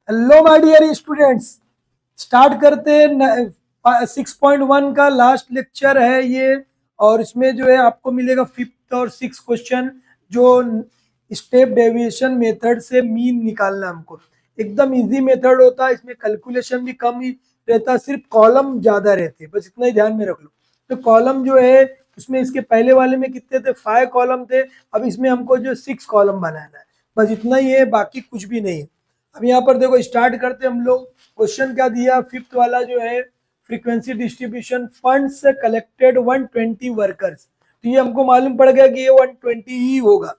Hello my dear students, start करते हैं 6.1 का लास्ट लेक्चर है ये। और इसमें जो है आपको मिलेगा फिफ्थ और सिक्स क्वेश्चन, जो स्टेप डेविएशन मेथड से मीन निकालना। हमको एकदम इजी मेथड होता है, इसमें कैलकुलेशन भी कम ही रहता है, सिर्फ कॉलम ज्यादा रहते हैं, बस इतना ही ध्यान में रख लो। तो कॉलम जो है उसमें इसके पहले वाले में कितने थे, 5 कॉलम थे। अब इसमें हमको जो 6 कॉलम बनाना है, बस इतना ही है, बाकी कुछ भी नहीं है। अब यहाँ पर देखो स्टार्ट करते हम लोग। क्वेश्चन क्या दिया, फिफ्थ वाला जो है, frequency distribution funds collected 120 workers. तो ये हमको मालूम पड़ गया कि ये 120 ही होगा।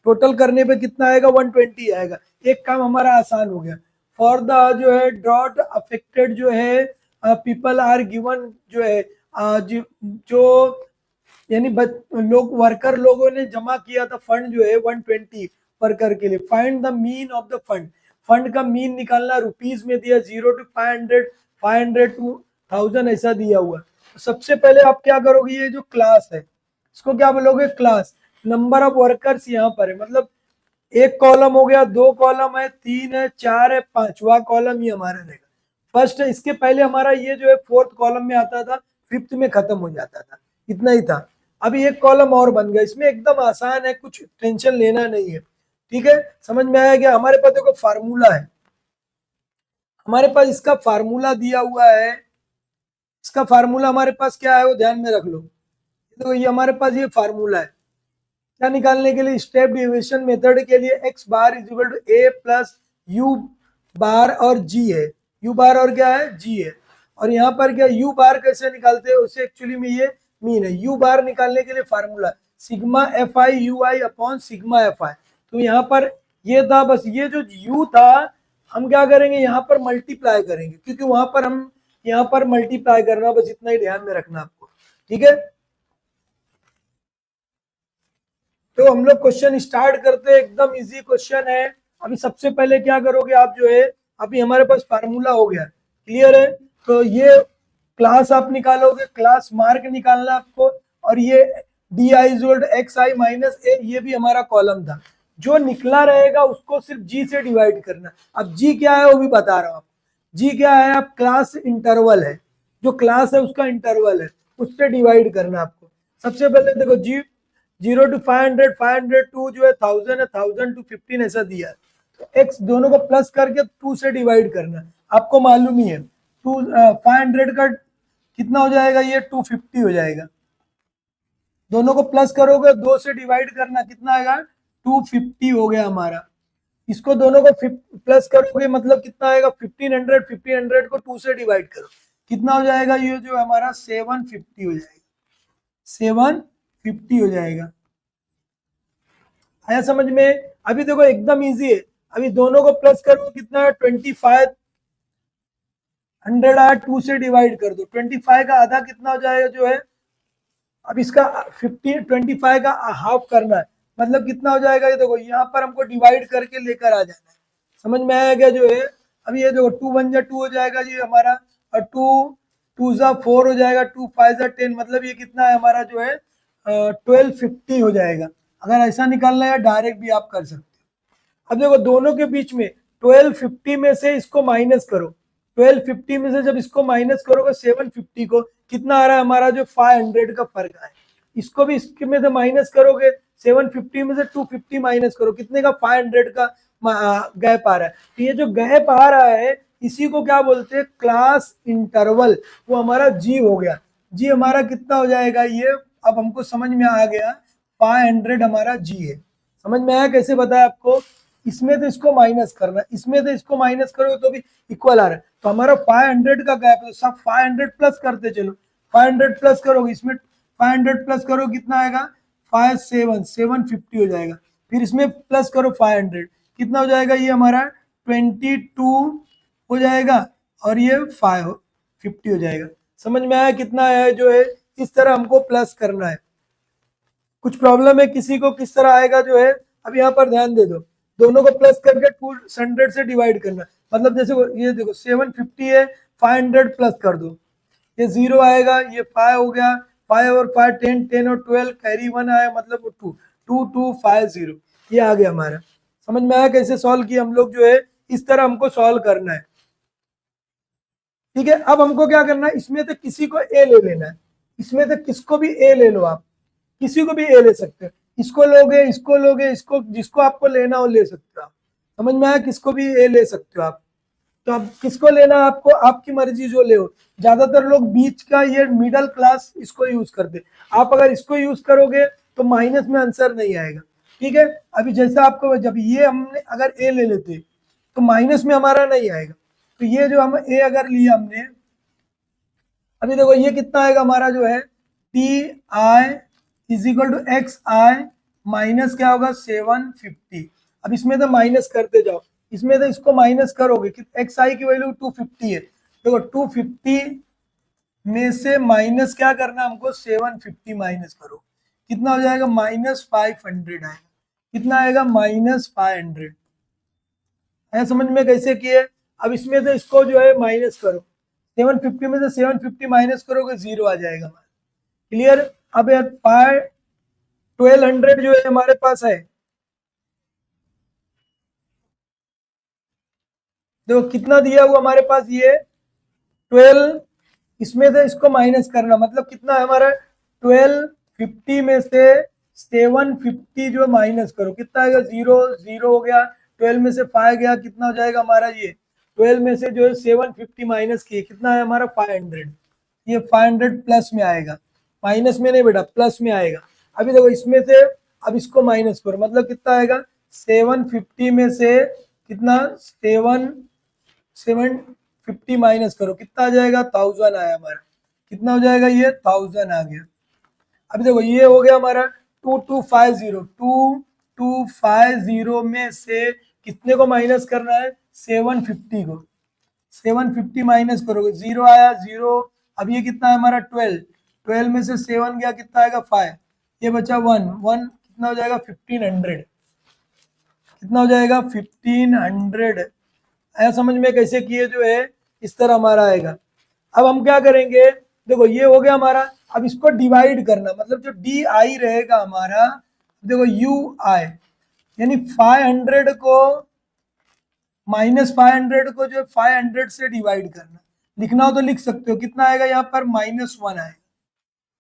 टोटल करने पे कितना आएगा, 120 आएगा। एक काम हमारा आसान हो गया। फॉर द जो है ड्रॉट अफेक्टेड जो है पीपल आर गिवन जो है जो यानी लोग वर्कर लोगों ने जमा किया था फंड जो है 120 वर्कर के लिए। Find the mean of the fund. Fund का मीन निकालना, रुपीज में दिया 0 to 500, 500 to 1000 ऐसा दिया हुआ। तो सबसे पहले आप क्या करोगे, ये जो क्लास है इसको क्या बोलोगे, क्लास। नंबर ऑफ वर्कर्स यहाँ पर है, मतलब एक कॉलम हो गया, दो कॉलम है, तीन है, चार है, पांचवा कॉलम ये हमारा रहेगा। फर्स्ट है, इसके पहले हमारा ये जो है फोर्थ कॉलम में आता था, फिफ्थ में खत्म हो जाता था, इतना ही था। अभी एक कॉलम और बन गया, इसमें एकदम आसान है, कुछ टेंशन लेना नहीं है। ठीक है, समझ में आया क्या। हमारे पास देखो फार्मूला है, हमारे पास इसका फार्मूला दिया हुआ है। इसका फार्मूला हमारे पास क्या है वो ध्यान में रख लो। तो ये हमारे पास ये फार्मूला है क्या निकालने के लिए, स्टेप डेविएशन मेथड के लिए x bar is equal to a plus u bar और g है। u बार और क्या है, g है। और यहाँ पर क्या u बार कैसे निकालते हैं, उसे एक्चुअली में ये मीन है। u बार निकालने के लिए formula sigma F I you I upon sigma F I. तो यहाँ पर ये था, बस ये जो u था हम क्या करेंगे, यहाँ पर मल्टीप्लाई करेंगे, क्योंकि वहां पर हम यहाँ पर मल्टीप्लाई करना, बस इतना ही ध्यान में रखना आपको। ठीक है, तो हम लोग क्वेश्चन स्टार्ट करते हैं। एकदम इजी क्वेश्चन है। अभी सबसे पहले क्या करोगे आप जो है, अभी हमारे पास फार्मूला हो गया, क्लियर है। तो ये क्लास आप निकालोगे, क्लास मार्क निकालना आपको। और ये d i equal to x I minus a, ये भी हमारा कॉलम था। जो निकला रहेगा उसको सिर्फ जी से डिवाइड करना। अब जी क्या है वो भी बता रहा हूँ आपको। जी क्या है, आप क्लास इंटरवल है, जो क्लास है उसका इंटरवल है, उससे डिवाइड करना आपको। सबसे पहले देखो जी 0 to 500, 500 टू जो है 1000 है, 1000 to 15 ऐसा दिया है। तो x दोनों को प्लस करके 2 से डिवाइड करना, आपको मालूम ही है। 500 का कितना हो जाएगा, ये 250 हो जाएगा। दोनों को प्लस करोगे, 2 से डिवाइड करना, कितना आएगा, 250 हो गया हमारा। इसको दोनों को प्लस करोगे मतलब कितना आएगा, 1500, 1500 को 2 से डिवाइड करो, कितना हो जाएगा, ये जो हमारा 750 हो जाएगा, 750 हो जाएगा। आया समझ में। अभी देखो एकदम इजी है। अभी दोनों को प्लस करो, कितना है, 2500 आया, 2 से डिवाइड कर दो, 25 का आधा कितना हो जाएगा जो है। अब इसका 25 का हाफ करना है, मतलब कितना हो जाएगा, ये देखो यहाँ पर हमको डिवाइड करके लेकर आ जाना है। समझ में आया क्या जो है। अभी ये देखो 2 1 जा 2 हो जाएगा ये हमारा, और 2 2 जा 4 हो जाएगा, 2 5 जा 10, मतलब ये कितना है हमारा जो है 1250 हो जाएगा। अगर ऐसा निकालना है डायरेक्ट भी आप कर सकते हो। अब देखो दोनों के बीच में 1250 में से इसको माइनस करो, 1250 में से जब इसको माइनस करोगे 750 को, कितना आ रहा है हमारा जो 500 का फर्क है। इसको भी इसके में से माइनस करोगे, 750 में से 250 माइनस करो, कितने का, 500 का गैप आ रहा है। तो ये जो गैप आ रहा है इसी को क्या बोलते हैं, क्लास इंटरवल। वो हमारा जी हो गया। जी हमारा कितना हो जाएगा ये, अब हमको समझ में आ गया, 500 हमारा जी है। समझ में आया कैसे बताया आपको। इसमें तो इसको माइनस करना, इसमें तो इसको माइनस करोगे तो भी इक्वल आ रहा है। तो हमारा 500 का गैप है, सब 500 प्लस करते चलो, 500 प्लस करोगे, इसमें 500 प्लस करो, कितना आएगा, 750 हो जाएगा। फिर इसमें प्लस करो 500, कितना हो जाएगा, ये हमारा 22 हो जाएगा, और ये 550 हो जाएगा। समझ में आया कितना है जो है, इस तरह हमको प्लस करना है। कुछ प्रॉब्लम है किसी को, किस तरह आएगा जो है। अब यहाँ पर ध्यान दे दो, दोनों को प्लस करके 200 से डिवाइड करना, मतलब जैसे ये देखो 750 है, 500 प्लस कर दो, ये 0 आएगा, ये 5 हो गया, 5 और 5 10, 10 और 12 कैरी 1 आया, मतलब 2 2 2 5 0, ये आ गया हमारा। समझ में आया कैसे सॉल्व किया हम लोग जो है, इस तरह हमको सॉल्व करना है। ठीक है, अब हमको क्या करना है, इसमें से किसी को ए ले लेना है, इसमें से किसको भी ए ले लो, आप किसी को भी ए ले सकते हो, इसको लोगे, इसको लोगे, इसको, जिसको आपको लेना हो ले सकते हो आप। समझ में आया, किसको भी ए ले सकते हो आप। तो अब किसको लेना है आपको, आपकी मर्जी जो ले हो। ज्यादातर लोग बीच का ये मिडिल क्लास इसको यूज करते, आप अगर इसको यूज करोगे तो माइनस में आंसर नहीं आएगा। ठीक है, अभी जैसा आपको, जब ये हमने अगर ए ले लेते तो माइनस में हमारा नहीं आएगा। तो ये जो हम ए अगर लिया हमने, अभी देखो ये कितना आएगा हमारा जो है, T I is equal to x I minus क्या होगा 750। अब इसमें तो माइनस करते जाओ, इसमें तो इसको माइनस करोगे कि एक्स आई की वैल्यू 250 है, देखो 250 में से माइनस क्या करना हमको 750 माइनस करो, कितना हो जाएगा -500 आएगा। कितना आएगा -500। है समझ में कैसे किए। अब इसमें से इसको जो है माइनस करो, 750 में से 750 माइनस करोगे 0 आ जाएगा हमारा। क्लियर। अब यार 1200 जो है हमारे पास है, देखो कितना दिया हुआ हमारे पास ये 12, इसमें से इसको माइनस करना, मतलब कितना है हमारा 1250 में से 750 जो माइनस करो, कितना आएगा 0 0 हो गया, 12 में से 5 गया, कितना हो जाएगा हमारा ये 12 में से जो है 750 माइनस किए, कितना है हमारा 500। ये 500 प्लस में आएगा, माइनस में नहीं बेटा प्लस में आएगा। अभी देखो इसमें से अब इसको माइनस करो, मतलब कितना आएगा 750 में से कितना 750 माइनस करो, कितना आ जाएगा 1000 आया हमारा, कितना हो जाएगा ये 1000 आ गया। अभी देखो ये हो गया हमारा 2250 में से कितने को माइनस करना है 750 को, 750 माइनस करोगे 0 आया 0। अब ये कितना है हमारा 12 में से 7 गया, कितना आएगा 5, ये बचा 1 1, कितना हो जाएगा 1500, कितना हो जाएगा 1500। ऐसा समझ में कैसे किए जो है, इस तरह हमारा आएगा। अब हम क्या करेंगे, देखो ये हो गया हमारा, अब इसको डिवाइड करना, मतलब जो डी आई रहेगा हमारा, देखो यू आई, यानी 500 को -500 को जो 500 से डिवाइड करना, लिखना हो तो लिख सकते हो, कितना आएगा यहाँ पर -1 आएगा,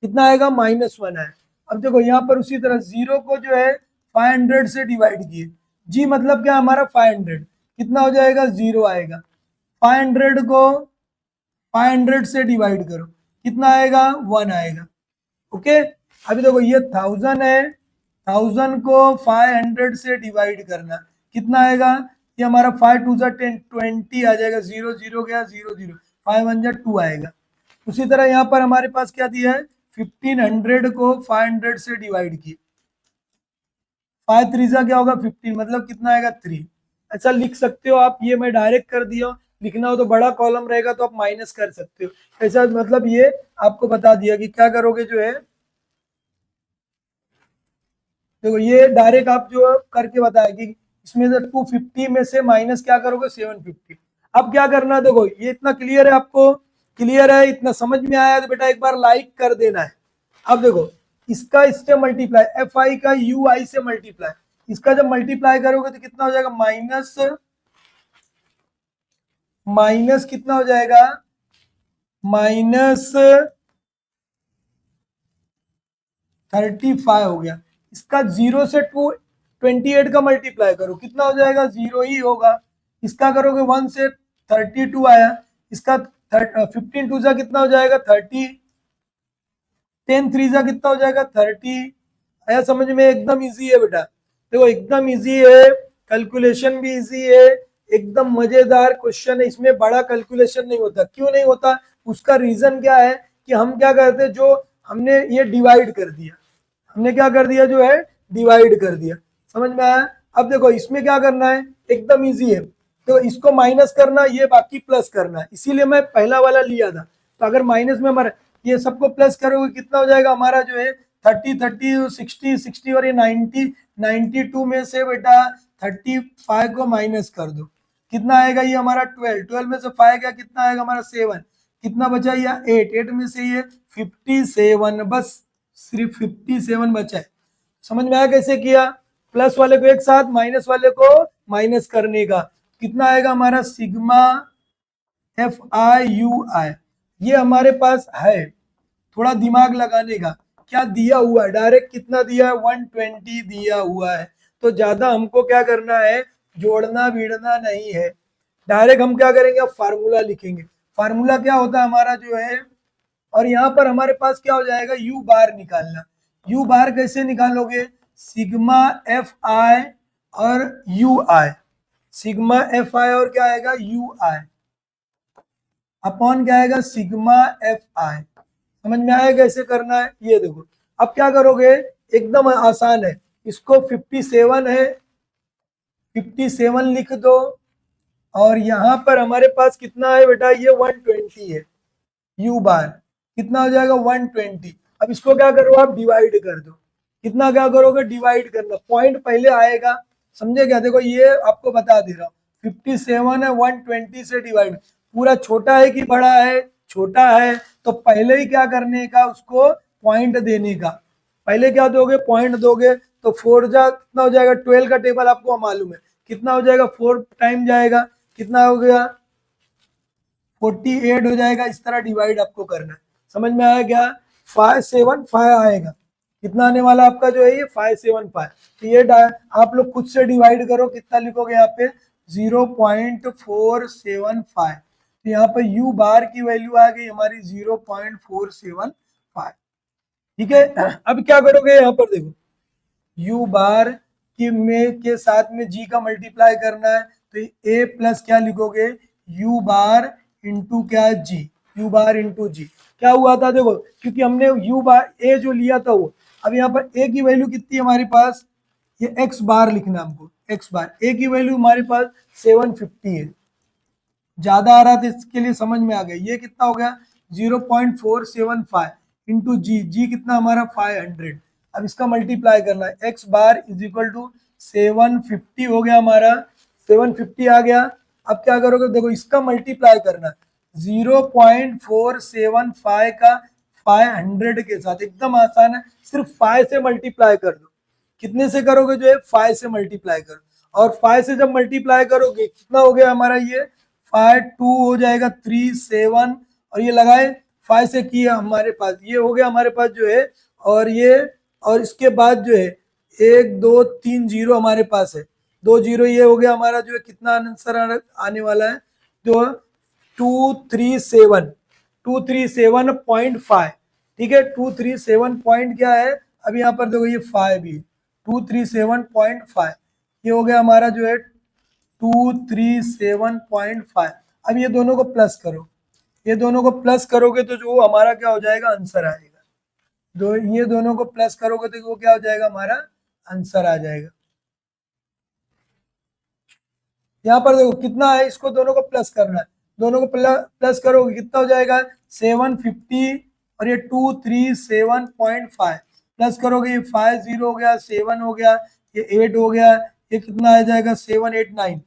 कितना आएगा -1 आएगा। अब देखो यहाँ पर उसी तरह 0 को जो है 500 से डिवाइड किए, जी मतलब क्या हमारा 500, कितना हो जाएगा 0 आएगा। 500 को 500 से डिवाइड करो, कितना आएगा 1 आएगा। ओके, अभी देखो ये 1000 है, 1000 को 500 से डिवाइड करना, कितना आएगा, ये हमारा 5 2 10 20 आ जाएगा, 0 0 गया 0 0, 5 1 2 आएगा। उसी तरह यहाँ पर हमारे पास क्या दिया है 1500 को 500 से डिवाइड किए, 5 3 क्या होगा 15, मतलब कितना आएगा 3। ऐसा लिख सकते हो आप, ये मैं डायरेक्ट कर दिया, लिखना हो तो बड़ा कॉलम रहेगा तो आप माइनस कर सकते हो, ऐसा मतलब ये आपको बता दिया कि क्या करोगे जो है। देखो ये डायरेक्ट आप जो करके बताया कि इसमें से 250 में से माइनस क्या करोगे 750। अब क्या करना है, देखो ये इतना क्लियर है आपको, क्लियर है, इतना समझ में आया तो बेटा एक बार लाइक कर देना है। अब देखो इसका इससे मल्टीप्लाई, एफ आई का यू आई से मल्टीप्लाई, इसका जब मल्टीप्लाई करोगे तो कितना हो जाएगा माइनस कितना हो जाएगा -35 हो गया। इसका 0 से 28 का मल्टीप्लाई करो, कितना हो जाएगा 0 ही होगा। इसका करोगे 1 से 32 आया, इसका 15 2 जा कितना हो जाएगा 30, 10 3 जा कितना हो जाएगा 30। आया समझ में, एकदम इजी है बेटा, देखो एकदम इजी है, कैलकुलेशन भी इजी है, एकदम मजेदार क्वेश्चन है, इसमें बड़ा कैलकुलेशन नहीं होता। क्यों नहीं होता, उसका रीजन क्या है कि हम क्या करते हैं, जो हमने ये डिवाइड कर दिया, हमने क्या कर दिया जो है डिवाइड कर दिया, समझ में आया। अब देखो इसमें क्या करना है, एकदम इजी है, तो इसको माइनस करना, ये बाकी प्लस करना है, इसीलिए मैं पहला वाला लिया था। तो अगर माइनस में हमारा ये सबको प्लस करोगे कितना हो जाएगा हमारा जो है 30 30 60 60 और ये 90 92 में से बेटा 35 को माइनस कर दो, कितना आएगा ये हमारा 12 में से 5 गया, कितना आएगा हमारा 7, कितना बचा ये 8 में से ये 57, बस सिर्फ 57 बचा है। समझ में आया कैसे किया, प्लस वाले को एक साथ, माइनस वाले को माइनस करने का। कितना आएगा हमारा सिग्मा एफ आई यू आई। ये हमारे पास है, थोड़ा दिमाग लगाने का। क्या दिया हुआ है, डायरेक्ट कितना दिया है 120 दिया हुआ है, तो ज्यादा हमको क्या करना है, जोड़ना भिड़ना नहीं है। डायरेक्ट हम क्या करेंगे, फार्मूला लिखेंगे। फार्मूला क्या होता है हमारा जो है, और यहाँ पर हमारे पास क्या हो जाएगा, यू बार निकालना। यू बार कैसे निकालोगे, सिग्मा एफ आई और you I, sigma F I और क्या आएगा यू आई अपॉन क्या आएगा सिग्मा एफ आई। समझ में आया कैसे करना है, ये देखो। अब क्या करोगे, एकदम आसान है, इसको 57 है, 57 लिख दो, और यहाँ पर हमारे पास कितना है बेटा, ये 120 है। यू बार कितना हो जाएगा 120। अब इसको क्या करो आप, डिवाइड कर दो। कितना क्या करोगे, डिवाइड करना, पॉइंट पहले आएगा, समझे क्या। देखो ये आपको बता दे रहा हूँ, 57 है, 120 से डिवाइड, पूरा छोटा है कि बड़ा है, छोटा है, तो पहले ही क्या करने का, उसको पॉइंट देने का। पहले क्या दोगे, पॉइंट दोगे, तो 4 जा कितना हो जाएगा, 12 का टेबल आपको मालूम है, कितना हो जाएगा, 4 टाइम जाएगा, कितना हो गया 48 हो जाएगा। इस तरह डिवाइड आपको करना है। समझ में आया क्या, 575 आएगा, कितना आने वाला आपका जो है ये 575। तो ये आप लोग खुद से डिवाइड करो, कितना लिखोगे यहाँ पे 0.475। तो यहाँ पर यू बार की वैल्यू आ गई हमारी 0.475। ठीक है, अब क्या करोगे, यहाँ पर देखो यू बार के साथ में जी का मल्टीप्लाई करना है, तो ए प्लस क्या लिखोगे, यू बार इंटू क्या जी, यू बार इंटू जी। क्या हुआ था देखो, क्योंकि हमने यू बार ए जो लिया था वो, अब यहाँ पर ए की वैल्यू कितनी है हमारे पास, ये एक्स बार लिखना हमको, एक्स बार ए की वैल्यू हमारे पास 750 है, ज्यादा आ रहा था इसके लिए समझ में आ गया। ये कितना हो गया 0.475 इंटू जी, जी कितना हमारा 500। अब इसका मल्टीप्लाई करना है, X bar is equal to 750 हो गया हमारा, 750 आ गया। अब क्या करोगे, देखो इसका मल्टीप्लाई करना 0.475 का 500 के साथ, एकदम आसान है, सिर्फ 5 से मल्टीप्लाई कर दो। कितने से करोगे जो है 5 से मल्टीप्लाई करो, और 5 से जब मल्टीप्लाई करोगे कितना हो गया हमारा ये 5 2 हो जाएगा 3 7, और ये लगाए 5 से किया हमारे पास, ये हो गया हमारे पास जो है, और ये, और इसके बाद जो है 1 2 3 जीरो हमारे पास है, 2 जीरो, ये हो गया हमारा जो है, कितना आंसर आने वाला है, जो 237.5। ठीक है, 237 पॉइंट क्या है, अब यहाँ पर देखो ये 5 भी 237.5, ये हो गया हमारा जो है 237.5। अब ये दोनों को प्लस करो, ये दोनों को प्लस करोगे तो जो हमारा क्या हो जाएगा, आंसर आएगा। ये दोनों को प्लस करोगे तो वो क्या हो जाएगा, हमारा आंसर आ जाएगा। यहाँ पर देखो कितना है, इसको दोनों को प्लस करना है, दोनों को प्लस करोगे कितना हो जाएगा 750, और ये 237.5 प्लस करोगे, ये 5 0 हो गया, 7 हो गया, ये 8 हो गया, ये कितना आ जाएगा 7 8 9,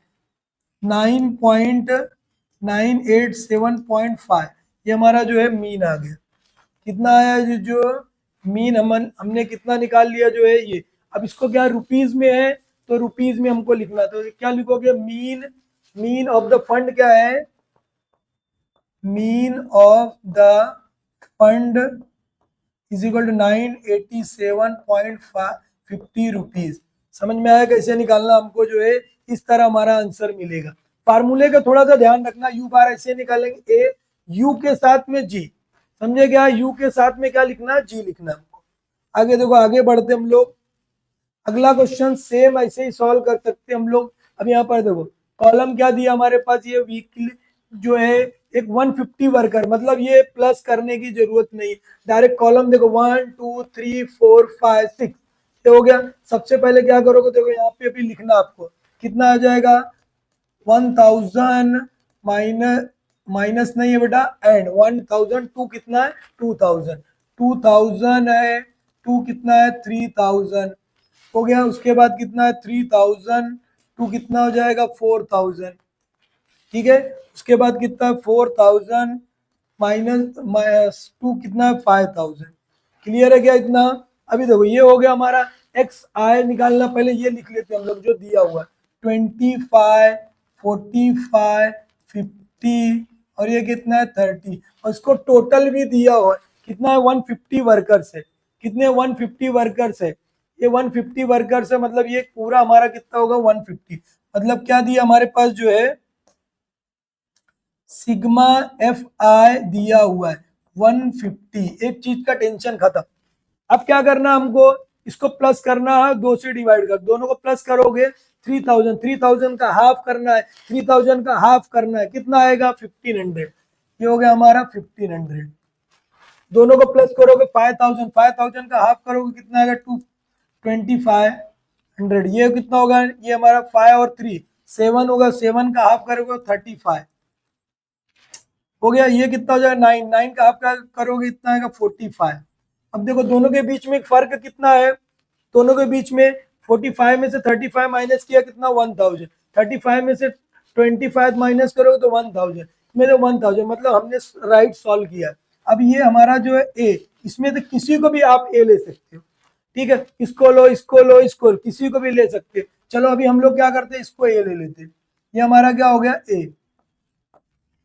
9.987.5। ये हमारा जो है मीन आ गया। कितना आया जो मीन हमने कितना निकाल लिया जो है ये। अब इसको क्या रुपीज में है, तो रुपीज में हमको लिखना, तो क्या लिखोगे, mean, mean of the fund क्या है, mean of the fund is equal to 987.50 rupees. समझ में आया कैसे निकालना हमको जो है, इस तरह हमारा आंसर मिलेगा। फार्मूले का थोड़ा सा ध्यान रखना, यू बार ऐसे निकालेंगे, ए यू के साथ में जी, समझे क्या, यू के साथ में क्या लिखना है, जी लिखना हमको। आगे देखो, आगे बढ़ते हम लोग, अगला क्वेश्चन सेम ऐसे ही सॉल्व कर सकते हम लोग। अब यहाँ पर देखो कॉलम क्या दिया हमारे पास, ये वीकली जो है एक 150 वर्कर, मतलब ये प्लस करने की जरूरत नहीं, डायरेक्ट कॉलम देखो 1 2 3 4 5 6, ये हो गया। सबसे पहले क्या करोगे, देखो यहाँ पे भी लिखना आपको, कितना आ जाएगा 1000 माइनस, माइनस नहीं है बेटा, एंड 1000 टू कितना है 2000, 2000 है, टू कितना है 3000 हो गया। उसके बाद कितना है 3000 टू कितना हो जाएगा 4000। ठीक है, उसके बाद कितना है 4000 माइनस टू कितना है 5000। क्लियर है क्या इतना। अभी देखो ये हो गया हमारा एक्स आई निकालना, पहले ये लिख लेते हैं हम लोग जो दिया हुआ 25 45, 50 और ये कितना है 30 और इसको टोटल भी दिया हुआ है कितना है 150 वर्कर्स है। कितने 150 वर्कर्स है, ये 150 वर्कर्स है मतलब ये पूरा हमारा कितना होगा 150। मतलब क्या दिया हमारे पास जो है सिग्मा एफ आई दिया हुआ है 150। एक चीज का टेंशन खत्म। अब क्या करना हमको, इसको प्लस करना है, 2 से डिवाइड कर, दोनों को प्लस करोगे 3000, 3000 का हाफ करना है, 3000 का हाफ करना है, कितना आएगा 1500। ये हो गया हमारा 1500। दोनों को प्लस करोगे 5000, 5000 का हाफ करोगे कितना आएगा 2500। ये कितना होगा, ये हमारा 5 और 3 7 होगा, 7 का हाफ करोगे 35 हो गया। ये कितना हो जाएगा 9, 9 का हाफ का करोगे कितना आएगा 45। अब देखो दोनों के बीच में फर्क कितना है, दोनों के बीच में 45 में से 35 माइनस किया कितना 1000, 35 में से 25 माइनस करोगे तो 1000 में तो 1000 मतलब हमने राइट सॉल्व किया। अब ये हमारा जो है ए, इसमें तो किसी को भी आप ए ले सकते हो, ठीक है, इसको लो इसको लो इसको लो, किसी को भी ले सकते हो। चलो अभी हम लोग क्या करते हैं, इसको ए ले लेते हैं। ये हमारा क्या हो गया ए,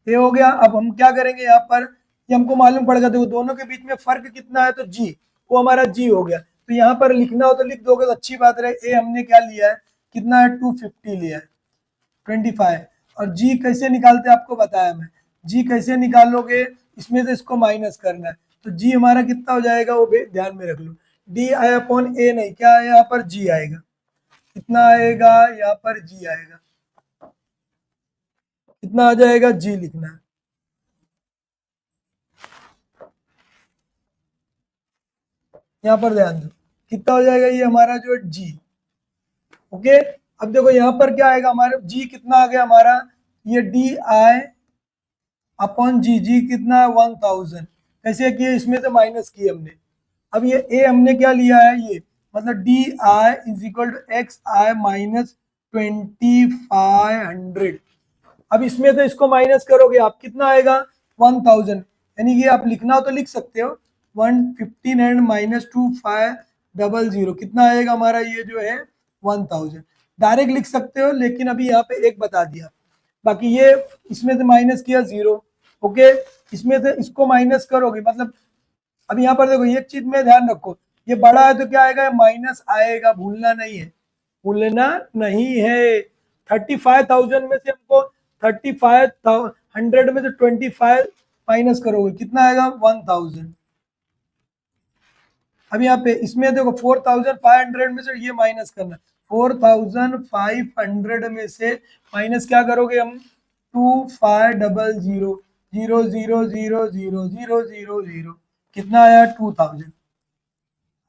ये हो गया। अब हम क्या करेंगे यहाँ पर, ये हमको मालूम पड़ेगा, देखो दोनों के बीच में फर्क कितना है तो जी, वो हमारा जी हो गया। तो यहाँ पर लिखना हो तो लिख दोगे तो अच्छी बात रहे। ए हमने क्या लिया है, कितना है 250 लिया है 25। और जी कैसे निकालते आपको बताया मैं, जी कैसे निकालोगे, इसमें से इसको माइनस करना है। तो जी हमारा कितना हो जाएगा वो भी ध्यान में रख लो, डी आया अपॉन ए नहीं, क्या है यहाँ पर जी आएगा, कितना आएगा यहाँ पर जी आएगा, कितना आ जाएगा जी लिखना है। यहाँ पर ध्यान दो कितना हो जाएगा ये हमारा जो जी। ओके, अब देखो यहाँ पर क्या आएगा हमारे जी कितना आ गया हमारा, ये डी आई अपॉन जी, जी कितना है 1000। कैसे किए, इसमें से माइनस किए हमने। अब ये ए हमने क्या लिया है, ये मतलब D I is equal to x I minus 2500। अब इसमें तो इसको माइनस करोगे आप कितना आएगा 1000, यानी कि आप लिखना हो तो लिख सकते हो 115 एंड माइनस 2500 कितना आएगा हमारा ये जो है 1000। डायरेक्ट लिख सकते हो लेकिन अभी यहाँ पे एक बता दिया, बाकी ये इसमें से माइनस किया 0। ओके, इसमें से इसको माइनस करोगे मतलब, अब यहाँ पर देखो एक चीज में ध्यान रखो, ये बड़ा है तो क्या आएगा माइनस आएगा, भूलना नहीं है, भूलना नहीं है। 35,000 में से हमको 3500 में से 25 माइनस करोगे कितना आएगा 1000। अब यहाँ पे इसमें देखो 4500 में से ये माइनस करना, 4500 में से माइनस क्या करोगे हम 2500 0 0 0 0 0 0 0 कितना आया 2000।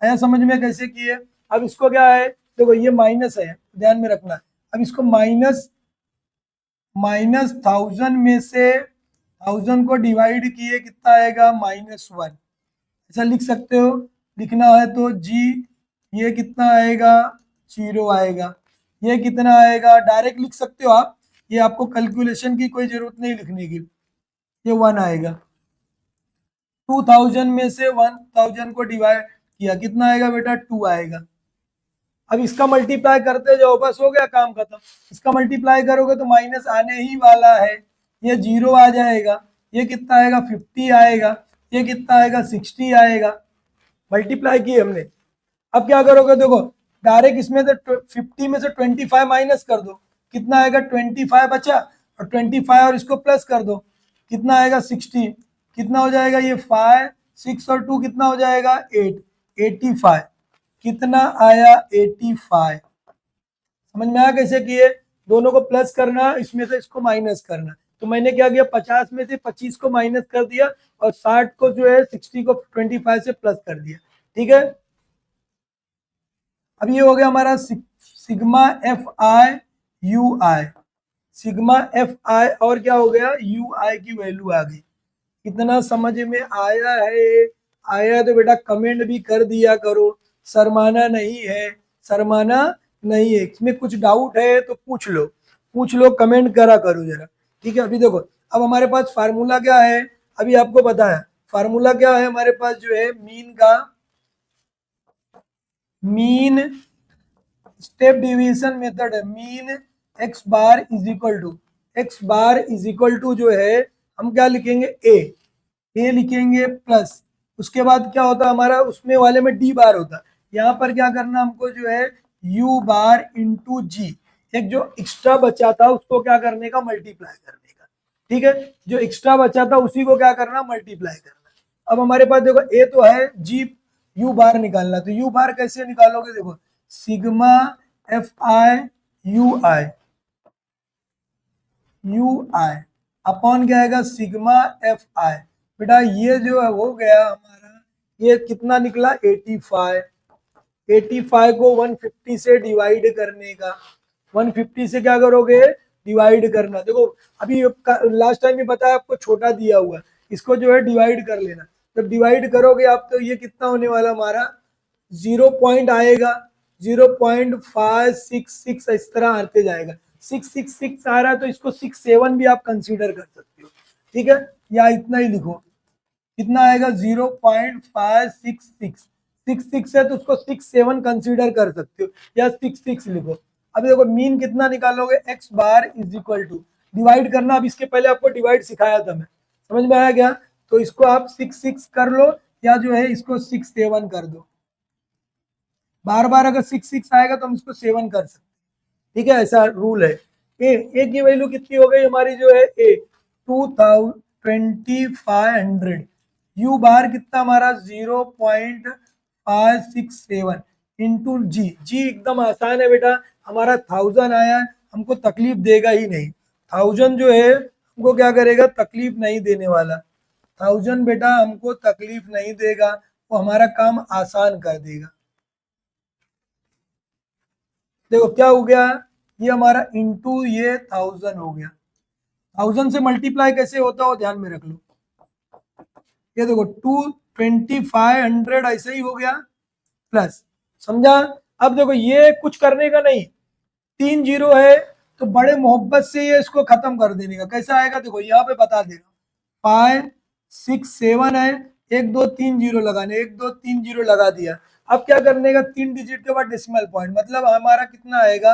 आया समझ में कैसे किए। अब इसको क्या है, देखो ये माइनस है ध्यान में रखना। अब इसको माइनस 1000 में से 1000 को डिवाइड किए कितना आएगा -1, ऐसा लिख सकते हो। लिखना है तो जी ये कितना आएगा 0 आएगा, ये कितना आएगा डायरेक्ट लिख सकते हो आप, ये आपको कैलकुलेशन की कोई जरूरत नहीं लिखने की, ये 1 आएगा। 2000 में से 1000 को डिवाइड किया कितना आएगा बेटा 2 आएगा। अब इसका मल्टीप्लाई करते जाओ, बस हो गया काम खत्म। इसका मल्टीप्लाई करोगे तो माइनस आने ही वाला है, ये 0 आ जाएगा, ये कितना आएगा 50 आएगा, ये कितना आएगा 60 आएगा। मल्टीप्लाई किए हमने। अब क्या करोगे देखो, डायरेक्ट इसमें से 50 में से 25 माइनस कर दो, कितना आएगा 25 बचा, और 25 और इसको प्लस कर दो कितना आएगा 60। कितना हो जाएगा ये 5 6 और 2 कितना हो जाएगा 8 85। कितना आया 85। समझ में आया कैसे किए, दोनों को प्लस करना इसमें से इसको माइनस करना। तो मैंने क्या किया 50 में से 25 को माइनस कर दिया और 60 को जो है 60 को 25 से प्लस कर दिया, ठीक है। अब ये हो गया हमारा sigma F I you I, sigma F I और क्या हो गया यू आई की वैल्यू आ गई। कितना समझ में आया है, आया तो बेटा कमेंट भी कर दिया करो, शर्माना नहीं है, शर्माना नहीं है। इसमें कुछ डाउट है तो पूछ लो, पूछ लो, कमेंट करा करो जरा, ठीक है। अभी देखो अब हमारे पास फार्मूला क्या है, अभी आपको पता है फार्मूला क्या है हमारे पास जो है मीन का, मीन स्टेप डिवीजन मेथड है, mean X bar is equal to जो है हम क्या लिखेंगे ए लिखेंगे प्लस उसके बाद क्या होता है हमारा उसमें वाले में डी बार होता है। यहाँ पर क्या करना हमको जो है यू बार इंटू जी, एक जो एक्स्ट्रा बचा था उसको क्या करने का मल्टीप्लाई करने का। ठीक है, जो एक्स्ट्रा बचा था उसी को क्या करना मल्टीप्लाई करना। अब हमारे पास देखो ए तो है, जी यू बार निकालना, तो यू बार कैसे निकालोगे, देखो sigma F I you I upon क्या आएगा सिग्मा एफ आई। बेटा ये जो है हो गया हमारा, ये कितना निकला 85। 85 को 150 से डिवाइड करने का, 150 से क्या करोगे डिवाइड करना। देखो अभी लास्ट टाइम भी बताया आपको छोटा दिया हुआ, इसको जो है डिवाइड कर लेना। जब डिवाइड करोगे आप तो ये कितना होने वाला हमारा 0 पॉइंट आएगा, 0.566 इस तरह आते जाएगा। 666 आ रहा है तो इसको 67 भी आप कंसीडर कर सकते हो। ठीक है, या इतना ही लिखो, कितना आएगा 0.566, 66 है तो उसको 67 कंसीडर कर सकते हो या 66 लिखो। अभी देखो मीन कितना निकालोगे, X bar is equal to divide करना। अब इसके पहले आपको डिवाइड सिखाया था मैं, समझ में आया क्या, तो इसको आप 66 कर लो या जो है इसको 67 कर दो। बार बार अगर 66 आएगा तो हम इसको 7 कर सकते, ठीक है, ऐसा रूल है। ए की वैल्यू कितनी हो गई हमारी जो है ए 2500, यू बार कितना हमारा 0.567 इंटू जी एकदम आसान है बेटा, हमारा 1000 आया, हमको तकलीफ देगा ही नहीं। 1000 जो है हमको क्या करेगा, तकलीफ नहीं देने वाला। 1000 बेटा हमको तकलीफ नहीं देगा, वो हमारा काम आसान कर देगा। देखो क्या हो गया, ये हमारा इंटू ये 1000 हो गया। 1000 से मल्टीप्लाई कैसे होता हो ध्यान में रख लो। ये देखो 2500 ऐसे ही हो गया प्लस, समझा। अब देखो ये कुछ करने का नहीं, 3 जीरो है तो बड़े मोहब्बत से ये इसको खत्म कर देने का। कैसा आएगा देखो यहाँ पे बता देगा, 5 6 7 है, 1 2 3 जीरो लगाने, 1 2 3 जीरो लगा दिया। अब क्या करने का, 3 डिजिट के बाद डेसिमल पॉइंट, मतलब हमारा कितना आएगा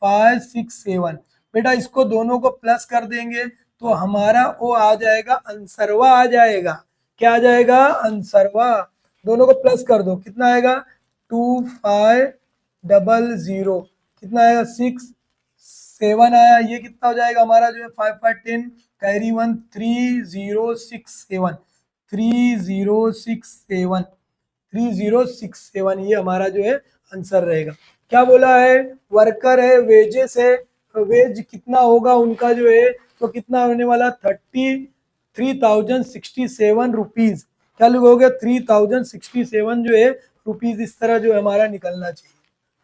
5 6 7। बेटा इसको दोनों को प्लस कर देंगे तो हमारा वो आ जाएगा आंसरवा आ जाएगा। क्या आ जाएगा आंसरवा, दोनों को प्लस कर दो, कितना आएगा 2500, कितना आएगा 6 7 आया, ये कितना हो जाएगा हमारा जो है 5 5 10 कैरी 1 3067 3067, ये हमारा जो है आंसर रहेगा। क्या बोला है, वर्कर है, वेजेस है, वेज कितना होगा उनका जो है, तो कितना होने वाला 3067 रुपीज। क्या लिखोगे 3067 जो है रुपीज, इस तरह जो है हमारा निकलना चाहिए।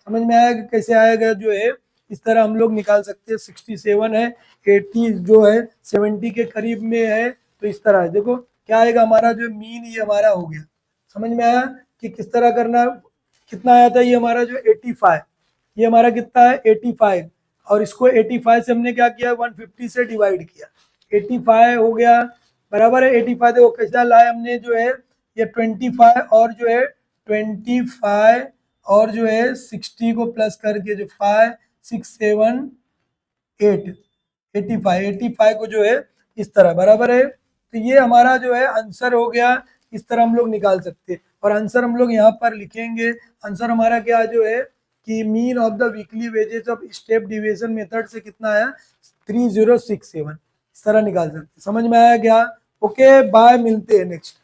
समझ में आया कैसे आएगा, जो है इस तरह हम लोग निकाल सकते हैं। 67 है, 80 जो है 70 के करीब में है, तो इस तरह है। देखो क्या आएगा हमारा जो मीन, ये हमारा हो गया। समझ में आया कि किस तरह करना, कितना आया था ये हमारा जो 85, ये हमारा कितना है 85, और इसको 85 से हमने क्या किया 150 से डिवाइड किया, 85 हो गया बराबर है 85। देखो कैसा लाए हमने जो है ये 25 और जो है 25 और जो है 60 को प्लस करके जो 5 6 7 8 85 को जो है इस तरह बराबर है। तो ये हमारा जो है आंसर हो गया, इस तरह हम लोग निकाल सकते हैं। और आंसर हम लोग यहाँ पर लिखेंगे, आंसर हमारा क्या जो है कि mean of the weekly wages of step division method से कितना आया 3067, इस तरह निकाल सकते हैं। समझ में आया क्या, ओके बाय, मिलते हैं नेक्स्ट।